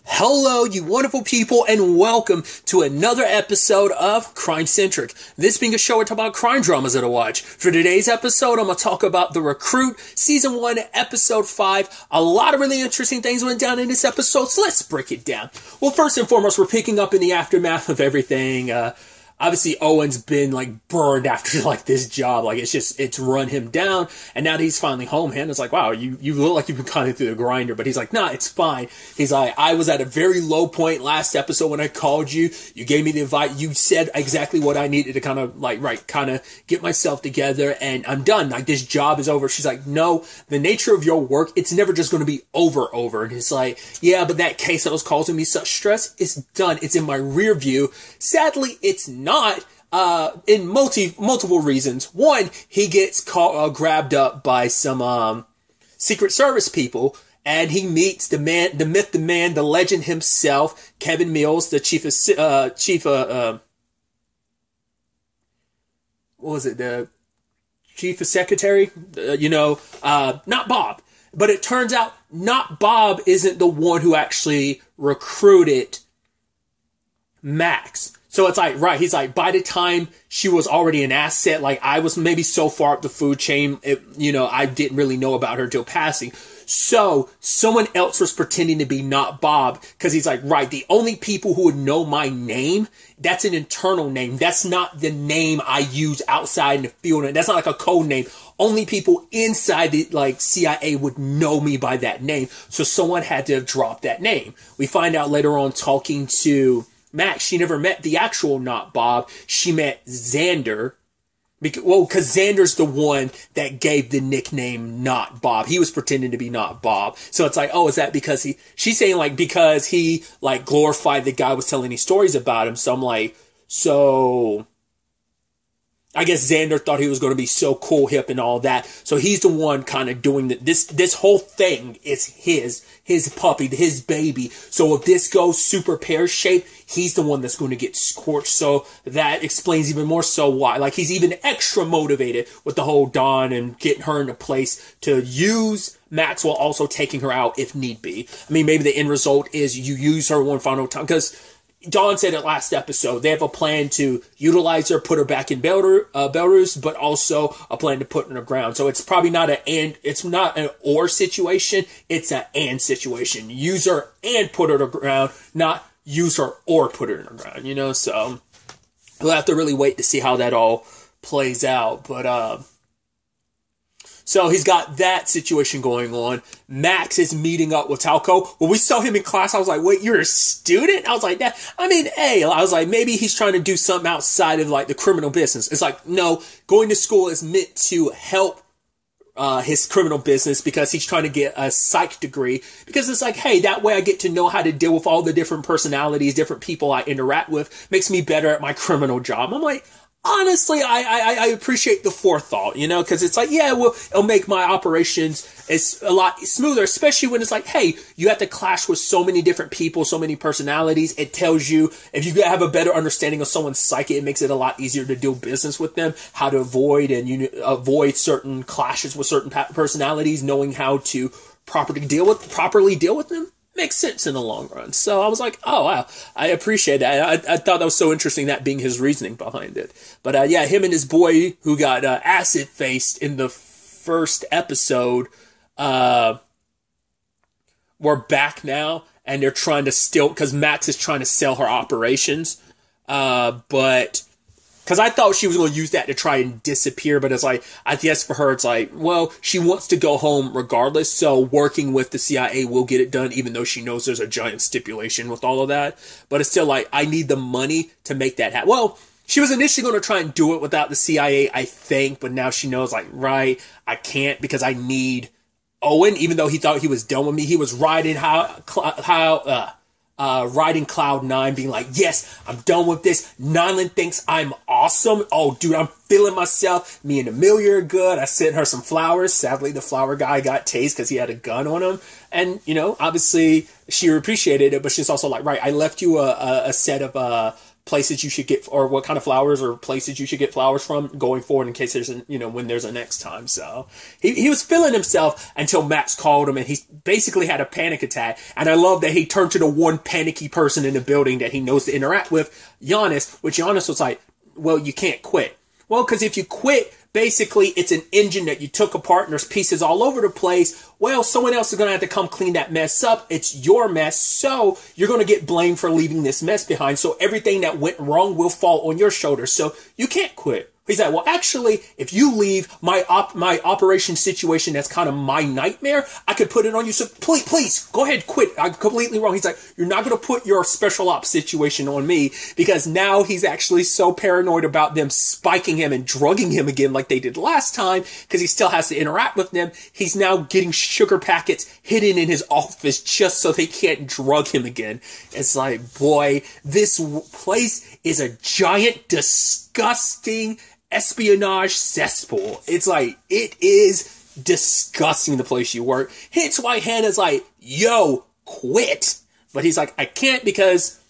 Hello, you wonderful people, and welcome to another episode of Crime Centric. This being a show where I talk about crime dramas that I watch. For today's episode, I'm going to talk about The Recruit, Season 1, Episode 5. A lot of really interesting things went down in this episode, so let's break it down. Well, first and foremost, we're picking up in the aftermath of everything. Obviously, Owen's been, burned after, this job. It's run him down. And now that he's finally home, Hannah's like, wow, you look like you've been cutting through the grinder. But he's like, nah, it's fine. He's like, I was at a very low point last episode when I called you. You gave me the advice. You said exactly what I needed to kind of get myself together. And I'm done. This job is over. She's like, no, the nature of your work, it's never just going to be over. And he's like, yeah, but that case that was causing me such stress, it's done. It's in my rear view. Sadly, it's not, in multiple reasons. One, he gets grabbed up by some, Secret Service people, and he meets the man, the myth, the man, the legend himself, Kevin Mills, the the chief of secretary, not Bob. But it turns out not Bob isn't the one who actually recruited Max. So it's he's like, by the time she was already an asset, I was maybe so far up the food chain, I didn't really know about her till passing. So someone else was pretending to be not Bob, because he's like, right, the only people who would know my name, that's an internal name. That's not the name I use outside in the field. That's not like a code name. Only people inside the CIA would know me by that name. So someone had to have dropped that name. We find out later on, talking to Max, she never met the actual not Bob. She met Xander. Because Xander's the one that gave the nickname not Bob. He was pretending to be not Bob. So it's is that because she's saying because he glorified the guy was telling these stories about him. So I'm like, so I guess Xander thought he was going to be so cool, hip, and all that. So he's the one kind of doing this whole thing is his puppy, his baby. So if this goes super pear-shaped, he's the one that's going to get scorched. So that explains even more so why. He's even extra motivated with the whole Dawn and getting her into place to use Max while also taking her out if need be. I mean, maybe the end result is you use her one final time, because Dawn said it last episode, they have a plan to utilize her, put her back in Belarus, but also a plan to put her in the ground. So it's probably not it's not an or situation, it's an and situation. Use her and put her to the ground, not use her or put her in the ground, so we'll have to really wait to see how that all plays out. But, so he's got that situation going on. Max is meeting up with Talco. When we saw him in class, I was like, wait, you're a student? I was like, maybe he's trying to do something outside of the criminal business. It's no, going to school is meant to help his criminal business, because he's trying to get a psych degree, because it's hey, that way I get to know how to deal with all the different personalities, different people I interact with, makes me better at my criminal job. I'm like, honestly, I appreciate the forethought, because it's it'll make my operations a lot smoother, especially when it's hey, you have to clash with so many different people, so many personalities. It tells you, if you have a better understanding of someone's psyche, it makes it a lot easier to do business with them, how to avoid avoid certain clashes with certain personalities, knowing how to properly deal with them. Makes sense in the long run. So I was like, oh, wow, I appreciate that. I thought that was so interesting, that being his reasoning behind it. But him and his boy, who got acid-faced in the first episode, we're back now, and they're trying to because Max is trying to sell her operations. But because I thought she was going to use that to try and disappear, but I guess for her, it's well, she wants to go home regardless, so working with the CIA will get it done, even though she knows there's a giant stipulation with all of that. But it's still I need the money to make that happen. Well, she was initially going to try and do it without the CIA, I think, but now she knows, right, I can't, because I need Owen, even though he thought he was done with me. He was riding riding cloud nine, being yes, I'm done with this. Nyland thinks I'm awesome. Oh, dude, I'm feeling myself. Me and Amelia are good. I sent her some flowers. Sadly, the flower guy got tased because he had a gun on him. And, obviously she appreciated it, but she's also right, I left you a set of places you should get, or what kind of flowers or places you should get flowers from going forward in case there's when there's a next time. So he was feeling himself until Max called him, and he basically had a panic attack. And I love that he turned to the one panicky person in the building that he knows to interact with, Giannis, which Giannis was like, well, you can't quit. Well, because if you quit, basically, it's an engine that you took apart and there's pieces all over the place. Well, someone else is going to have to come clean that mess up. It's your mess. So you're going to get blamed for leaving this mess behind. So everything that went wrong will fall on your shoulders. So you can't quit. He's like, well, actually, if you leave my operation situation, that's kind of my nightmare, I could put it on you. So please, go ahead, quit. I'm completely wrong. He's like, you're not going to put your special ops situation on me, because now he's actually so paranoid about them spiking him and drugging him again like they did last time, because he still has to interact with them. He's now getting sugar packets hidden in his office just so they can't drug him again. It's like, boy, this place is a giant, disgusting espionage cesspool. It's like, it is disgusting, the place you work. Hence why Hannah's like, yo, quit. But he's like, I can't, because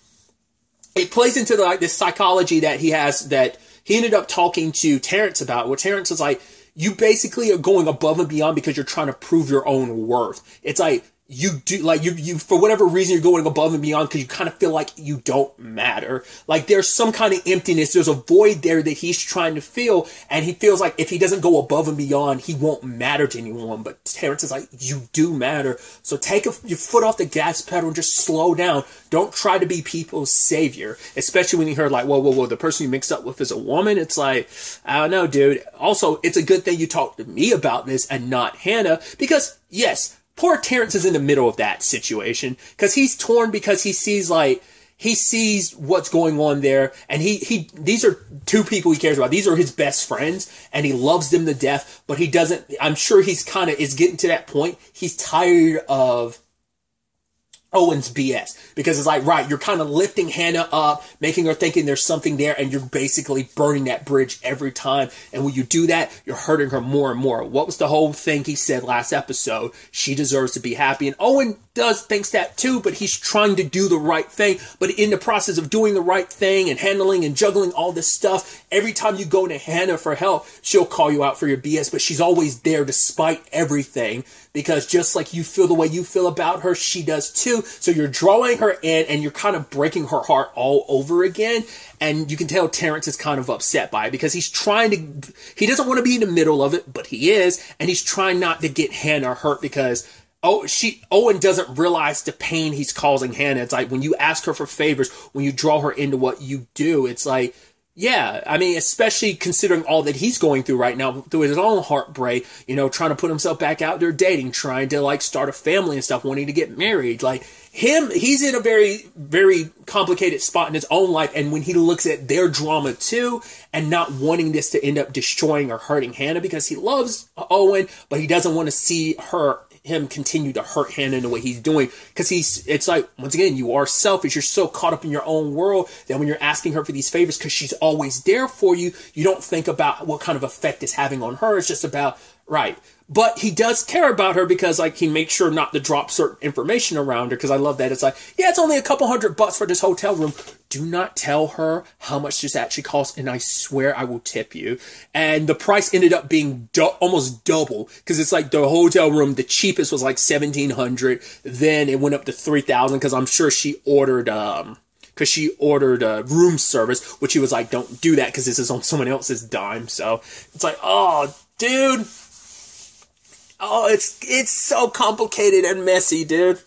it plays into this psychology that he has, that he ended up talking to Terrence about, where Terrence is like, you basically are going above and beyond because you're trying to prove your own worth. It's like, you do, like, you for whatever reason, you're going above and beyond because you kind of feel like you don't matter. Like, there's some kind of emptiness. There's a void there that he's trying to fill, and he feels like if he doesn't go above and beyond, he won't matter to anyone. But Terrence is like, you do matter. So take your foot off the gas pedal and just slow down. Don't try to be people's savior, especially when you heard like, whoa, the person you mixed up with is a woman. It's like, I don't know, dude. Also, it's a good thing you talked to me about this and not Hannah, because yes, poor Terrence is in the middle of that situation, because he's torn, because he sees what's going on there, and these are two people he cares about. These are his best friends, and he loves them to death, but he doesn't, I'm sure he's is getting to that point. He's tired of Owen's BS, because it's like, right, you're kind of lifting Hannah up, making her thinking there's something there, and you're basically burning that bridge every time. And when you do that, you're hurting her more and more. What was the whole thing he said last episode? She deserves to be happy. And Owen thinks that too, but he's trying to do the right thing. But in the process of doing the right thing and handling and juggling all this stuff, every time you go to Hannah for help, she'll call you out for your BS, but she's always there despite everything. Because just like you feel the way you feel about her, she does too. So you're drawing her in, and you're kind of breaking her heart all over again. And you can tell Terrence is kind of upset by it, because he doesn't want to be in the middle of it, but he is. And he's trying not to get Hannah hurt, because Owen doesn't realize the pain he's causing Hannah. It's like, when you ask her for favors, when you draw her into what you do, it's like, yeah, I mean, especially considering all that he's going through right now, through his own heartbreak, trying to put himself back out there dating, trying to like start a family and stuff, wanting to get married. Like he's in a very, very complicated spot in his own life. And when he looks at their drama too, and not wanting this to end up destroying or hurting Hannah, because he loves Owen, but he doesn't want to see him continue to hurt Hannah in the way he's doing, because it's like, once again, you are selfish. You're so caught up in your own world that when you're asking her for these favors, because she's always there for you, you don't think about what kind of effect it's having on her. It's just about, right. But he does care about her, because like he makes sure not to drop certain information around her, because I love that. It's like, yeah, it's only a couple $100 for this hotel room. Do not tell her how much this actually costs, and I swear I will tip you. And the price ended up being almost double, because it's like the hotel room, the cheapest was like $1,700. Then it went up to $3,000, because I'm sure she ordered room service, which he was like, don't do that, because this is on someone else's dime. So it's like, oh, dude. Oh, it's so complicated and messy, dude.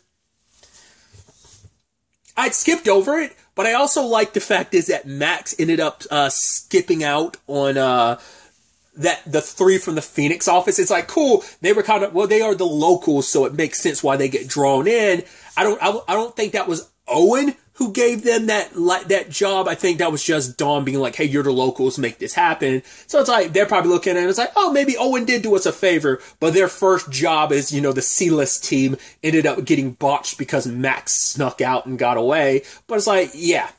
I'd skipped over it, but I also like the fact is that Max ended up skipping out on the three from the Phoenix office. It's like, cool. They were they are the locals, so it makes sense why they get drawn in. I don't think that was Owen who gave them that job. I think that was just Dawn being like, hey, you're the locals, make this happen. So it's like, they're probably looking at it, it's like, oh, maybe Owen did do us a favor, but their first job is, the C-list team ended up getting botched because Max snuck out and got away. But it's like, yeah.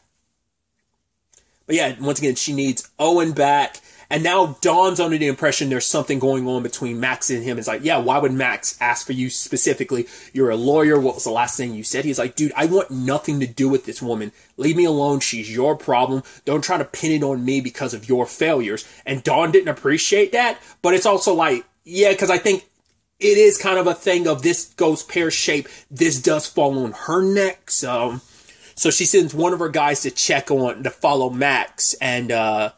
But yeah, once again, she needs Owen back. And now Dawn's under the impression there's something going on between Max and him. It's like, yeah, why would Max ask for you specifically? You're a lawyer. What was the last thing you said? He's like, dude, I want nothing to do with this woman. Leave me alone. She's your problem. Don't try to pin it on me because of your failures. And Dawn didn't appreciate that. But it's also like, yeah, because I think it is kind of a thing of this goes pear-shaped. This does fall on her neck. So she sends one of her guys to follow Max and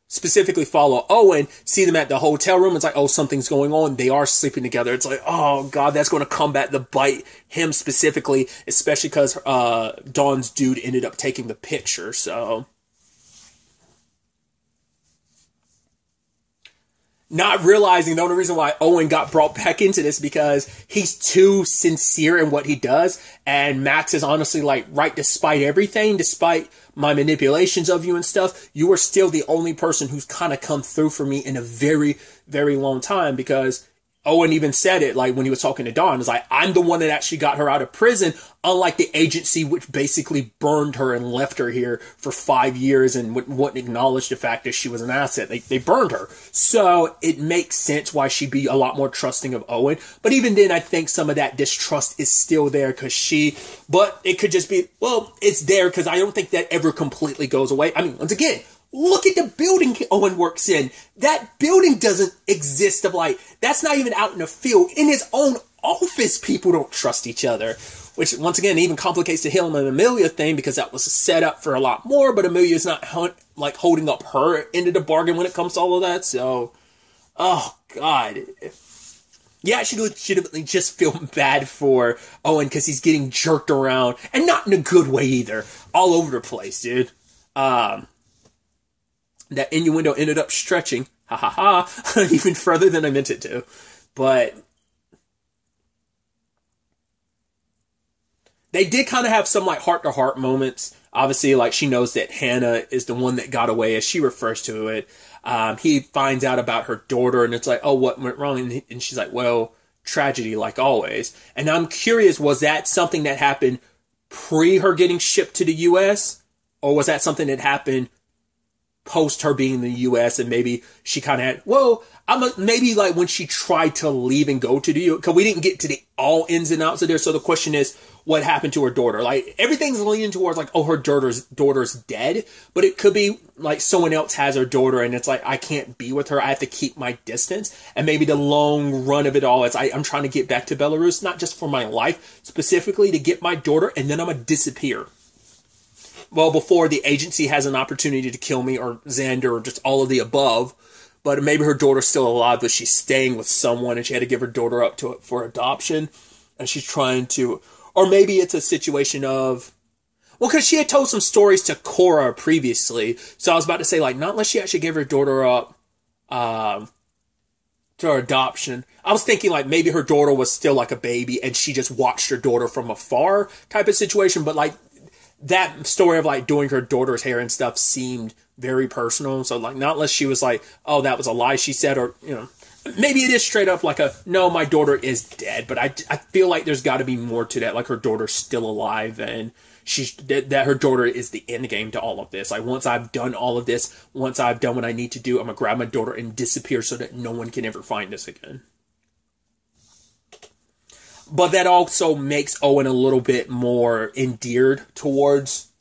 specifically follow Owen, see them at the hotel room. It's like, oh, something's going on. They are sleeping together. It's like, oh, God, that's going to come back to bite him specifically, especially because Dawn's dude ended up taking the picture. So not realizing the only reason why Owen got brought back into this because he's too sincere in what he does. And Max is honestly like, right, despite everything, despite my manipulations of you and stuff, you are still the only person who's kind of come through for me in a very, very long time. Because Owen even said it, like when he was talking to Dawn, it's like, I'm the one that actually got her out of prison, unlike the agency, which basically burned her and left her here for 5 years and wouldn't acknowledge the fact that she was an asset. They burned her. So it makes sense why she'd be a lot more trusting of Owen. But even then, I think some of that distrust is still there but it could just be, well, it's there because I don't think that ever completely goes away. I mean, once again, look at the building Owen works in. That building doesn't exist that's not even out in the field. In his own office, people don't trust each other. Which, once again, even complicates the Him and Amelia thing because that was a setup for a lot more, but Amelia's not holding up her end of the bargain when it comes to all of that. So, oh, God. Yeah, I should legitimately just feel bad for Owen because he's getting jerked around, and not in a good way either. All over the place, dude. That innuendo ended up stretching, even further than I meant it to. But they did kind of have some heart-to-heart moments. Obviously, she knows that Hannah is the one that got away, as she refers to it. He finds out about her daughter, and it's like, oh, what went wrong? And she's like, well, tragedy, like always. And I'm curious, was that something that happened pre her getting shipped to the U.S.? Or was that something that happened post her being in the U.S. and maybe she kind of had, maybe when she tried to leave and go to the U.S., because we didn't get to the all ins and outs of there. So the question is, what happened to her daughter? Everything's leaning towards her daughter's dead, but it could be someone else has her daughter and it's I can't be with her. I have to keep my distance. And maybe the long run of it all is I'm trying to get back to Belarus, not just for my life, specifically to get my daughter, and then I'm going to disappear. Well, before the agency has an opportunity to kill me, or Xander, or just all of the above. But maybe her daughter's still alive, but she's staying with someone and she had to give her daughter up for adoption. And she's trying to, or maybe it's a situation of, because she had told some stories to Cora previously. So I was about to say, not unless she actually gave her daughter up to her adoption. I was thinking maybe her daughter was still a baby and she just watched her daughter from afar type of situation. But that story of doing her daughter's hair and stuff seemed very personal. So not unless she was oh, that was a lie she said, or, maybe it is straight up no, my daughter is dead. But I feel there's got to be more to that. Her daughter's still alive and that her daughter is the end game to all of this. Once I've done all of this, once I've done what I need to do, I'm going to grab my daughter and disappear so that no one can ever find us again. But that also makes Owen a little bit more endeared towards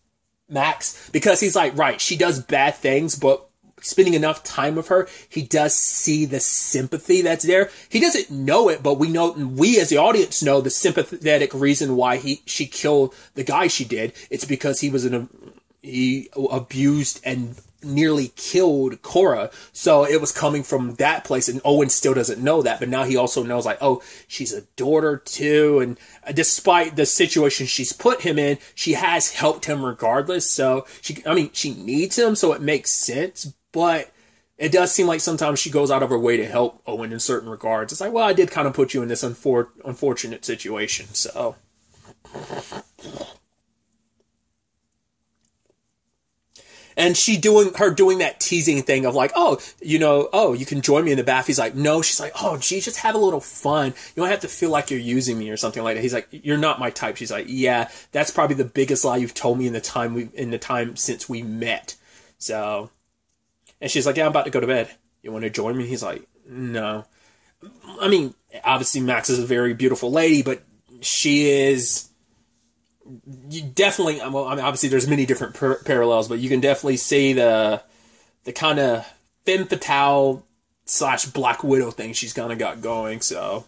Max, because he's right, she does bad things, but spending enough time with her, he does see the sympathy that's there. He doesn't know it, but we as the audience know the sympathetic reason why she killed the guy she did. It's because he abused and nearly killed Cora. So it was coming from that place, and Owen still doesn't know that, but now he also knows oh, she's a daughter too, and despite the situation she's put him in, she has helped him regardless. So she needs him, so it makes sense, but it does seem sometimes she goes out of her way to help Owen in certain regards. It's well, I did kind of put you in this unfortunate situation, so. And doing that teasing thing of oh, you can join me in the bath. He's no. She's oh, geez, just have a little fun. You don't have to feel like you're using me or something like that. He's you're not my type. She's yeah, that's probably the biggest lie you've told me in the time since we met. So, and she's yeah, I'm about to go to bed. You want to join me? He's like, no. I mean, obviously Max is a very beautiful lady, but she is... You definitely... Well, I mean, obviously there's many different parallels, but you can definitely see the kind of femme fatale / Black Widow thing she's kind of got going, so...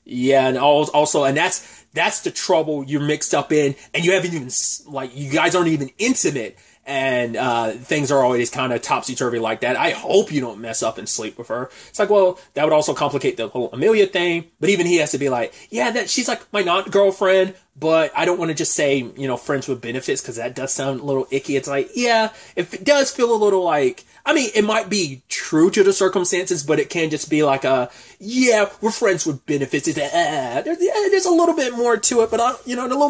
Yeah, and also, and that's the trouble you're mixed up in, and you haven't even, like, you guys aren't even intimate, and things are always kind of topsy-turvy like that. I hope you don't mess up and sleep with her. It's like, well, that would also complicate the whole Amelia thing, but even he has to be like, yeah, that she's like my not-girlfriend, but I don't want to just say, friends with benefits, because that does sound a little icky. It's like, yeah, if it does feel a little like, I mean, it might be true to the circumstances, but it can just be like yeah, we're friends with benefits. It's there's a little bit more to it, but a little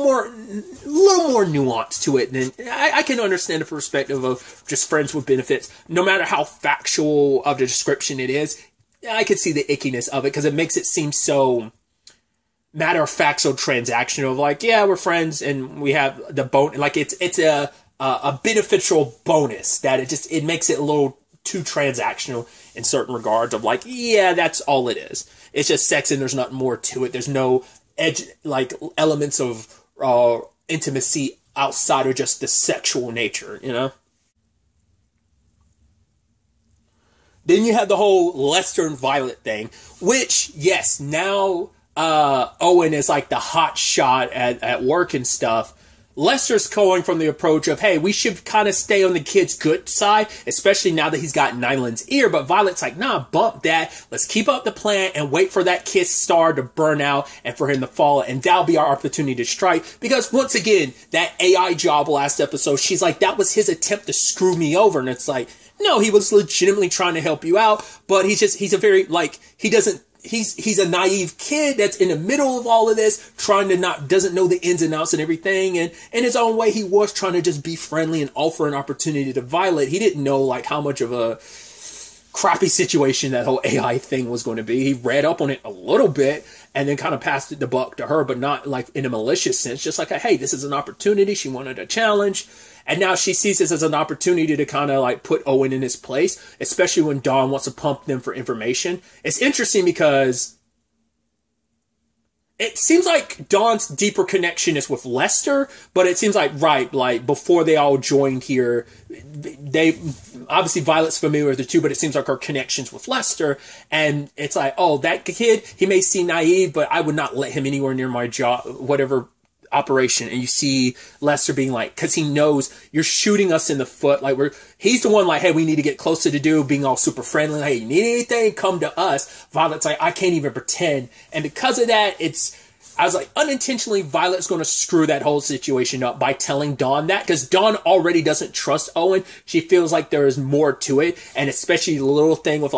more nuance to it. And I can understand the perspective of just friends with benefits, no matter how factual of the description it is. I could see the ickiness of it because it makes it seem so matter of fact, so transactional. Like, yeah, we're friends and we have the bone. Like it's a beneficial bonus that it makes it a little too transactional in certain regards of like, yeah, that's all it is. It's just sex and there's nothing more to it. There's no elements of intimacy outside of just the sexual nature, Then you have the whole Lester and Violet thing, which, yes, now Owen is like the hot shot at work and stuff. Lester's going from the approach of, hey, we should kind of stay on the kid's good side, especially now that he's got Nyland's ear. But Violet's like, nah, bump that. Let's keep up the plan and wait for that kid's star to burn out and for him to fall. And that'll be our opportunity to strike. Because once again, that AI job last episode, she's like, that was his attempt to screw me over. And it's like, no, he was legitimately trying to help you out. But he's a very, he's a naive kid that's in the middle of all of this, doesn't know the ins and outs and everything. And in his own way, he was trying to just be friendly and offer an opportunity to Violet. He didn't know how much of a crappy situation that whole AI thing was going to be. He read up on it a little bit and then kind of passed the buck to her, but not like in a malicious sense, just like, hey, this is an opportunity. She wanted a challenge. And now she sees this as an opportunity to kind of put Owen in his place, especially when Dawn wants to pump them for information. It's interesting because it seems like Dawn's deeper connection is with Lester, but it seems like, before they all joined here, they, obviously Violet's familiar with the two, but it seems like her connection's with Lester. And it's like, oh, that kid, he may seem naive, but I would not let him anywhere near my job, whatever operation. And you see Lester being like, because he knows you're shooting us in the foot. He's the one hey, we need to get closer to do, being all super friendly. Hey, you need anything? Come to us. Violet's like, I can't even pretend. And because of that, I was like, unintentionally, Violet's going to screw that whole situation up by telling Dawn that, because Dawn already doesn't trust Owen. She feels like there is more to it, and especially the little thing with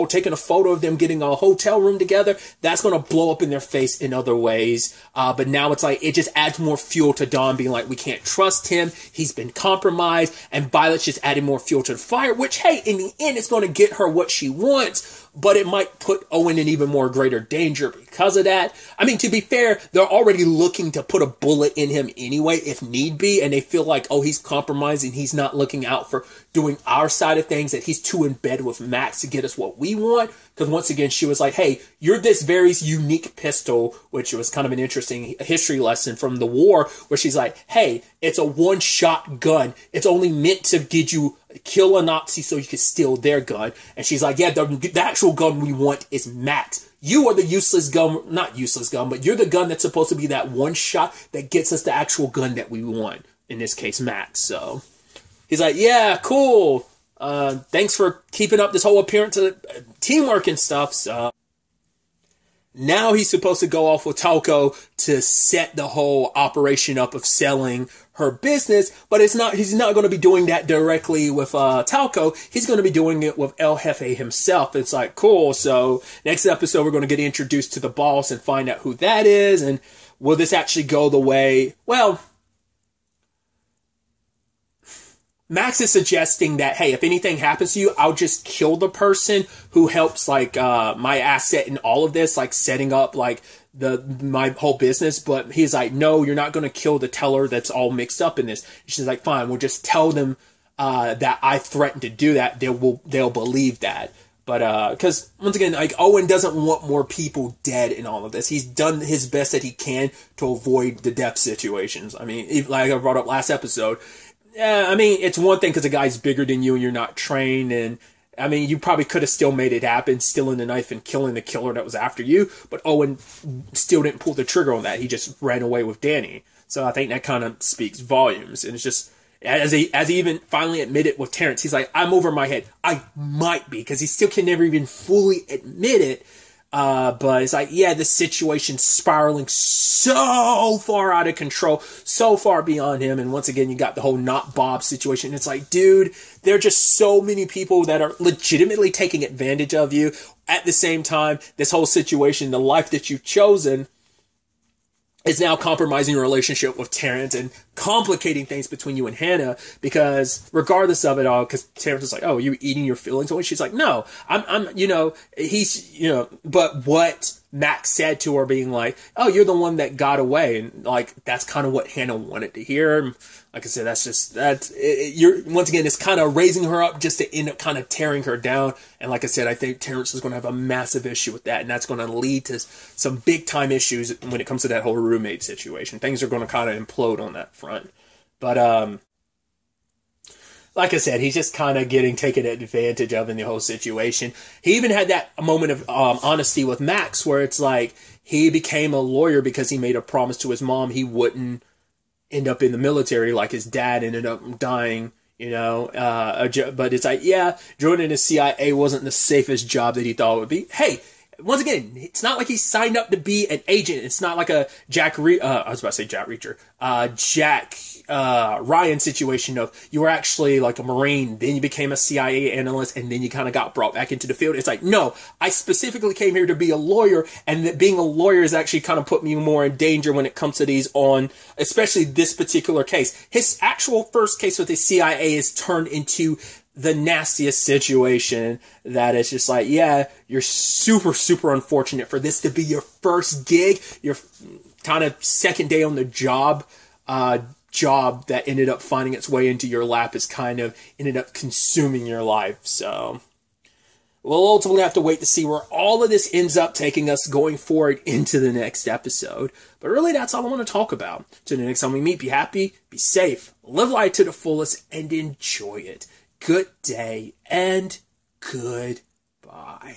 taking a photo of them getting a hotel room together, that's going to blow up in their face in other ways. But now it's it just adds more fuel to Dawn being like, we can't trust him. He's been compromised, and Violet's just adding more fuel to the fire, which, hey, in the end, it's going to get her what she wants. But it might put Owen in even more greater danger because of that. I mean, to be fair, they're already looking to put a bullet in him anyway, if need be. And they feel like, oh, he's compromising. He's not looking out for doing our side of things, that he's too in bed with Max to get us what we want. Because once again, she was like, hey, you're this very unique pistol, which was kind of an interesting history lesson from the war, where she's like, hey, it's a one-shot gun. It's only meant to get you kill a Nazi so you can steal their gun. And she's like, yeah, the actual gun we want is Max. You are the useless gun, not useless gun, but you're the gun that's supposed to be that one shot that gets us the actual gun that we want. In this case, Max. So he's like, yeah, cool. Thanks for keeping up this whole appearance of teamwork and stuff. So now he's supposed to go off with Talco to set the whole operation up of selling her business, but he's not going to be doing that directly with Talco. He's going to be doing it with El Jefe himself. It's like, cool. So next episode, we're going to get introduced to the boss and find out who that is. And will this actually go the way? Well, Max is suggesting that, hey, if anything happens to you, I'll just kill the person who helps, my asset in all of this, setting up, my whole business. But he's like, no, you're not going to kill the teller that's all mixed up in this. She's like, fine, we'll just tell them that I threatened to do that. They'll believe that. But, because, once again, like, Owen doesn't want more people dead in all of this. He's done his best that he can to avoid the death situations. I mean, like I brought up last episode, I mean, it's one thing because the guy's bigger than you and you're not trained, and, I mean, you probably could have still made it happen, stealing the knife and killing the killer that was after you, but Owen still didn't pull the trigger on that. He just ran away with Danny. So I think that kind of speaks volumes, and it's just, as he even finally admitted with Terrence, he's like, I'm over my head. I might be, because he still can never even fully admit it. But it's like, yeah, the situation's spiraling so far out of control, so far beyond him. And once again, you got the whole not Bob situation. It's like, dude, there are just so many people that are legitimately taking advantage of you. At the same time, this whole situation, the life that you've chosen, is now compromising your relationship with Terrence and complicating things between you and Hannah, because regardless of it all, because Terrence is like, oh, are you eating your feelings away? She's like, no, I'm, but what Max said to her being like, oh, you're the one that got away. And like, that's kind of what Hannah wanted to hear. Like I said, you're, once again, it's kind of raising her up just to end up kind of tearing her down. And like I said, I think Terrence is going to have a massive issue with that. And that's going to lead to some big time issues when it comes to that whole roommate situation. Things are going to kind of implode on that front. But, like I said, he's just kind of getting taken advantage of in the whole situation. He even had that moment of honesty with Max where it's like he became a lawyer because he made a promise to his mom he wouldn't end up in the military like his dad ended up dying, but it's like, yeah, joining the CIA wasn't the safest job that he thought it would be. Hey, once again, it's not like he signed up to be an agent. It's not like a Jack Ryan situation of you were actually like a Marine, then you became a CIA analyst, and then you kind of got brought back into the field. It's like, no, I specifically came here to be a lawyer, and that being a lawyer has actually kind of put me more in danger when it comes to these especially this particular case. His actual first case with the CIA is turned into the nastiest situation that it's just like, yeah, you're super, super unfortunate for this to be your first gig, your kind of second day on the job that ended up finding its way into your lap is kind of ended up consuming your life. So we'll ultimately have to wait to see where all of this ends up taking us going forward into the next episode. But really, that's all I want to talk about. Till the next time we meet, be happy, be safe, live life to the fullest, and enjoy it. Good day and goodbye.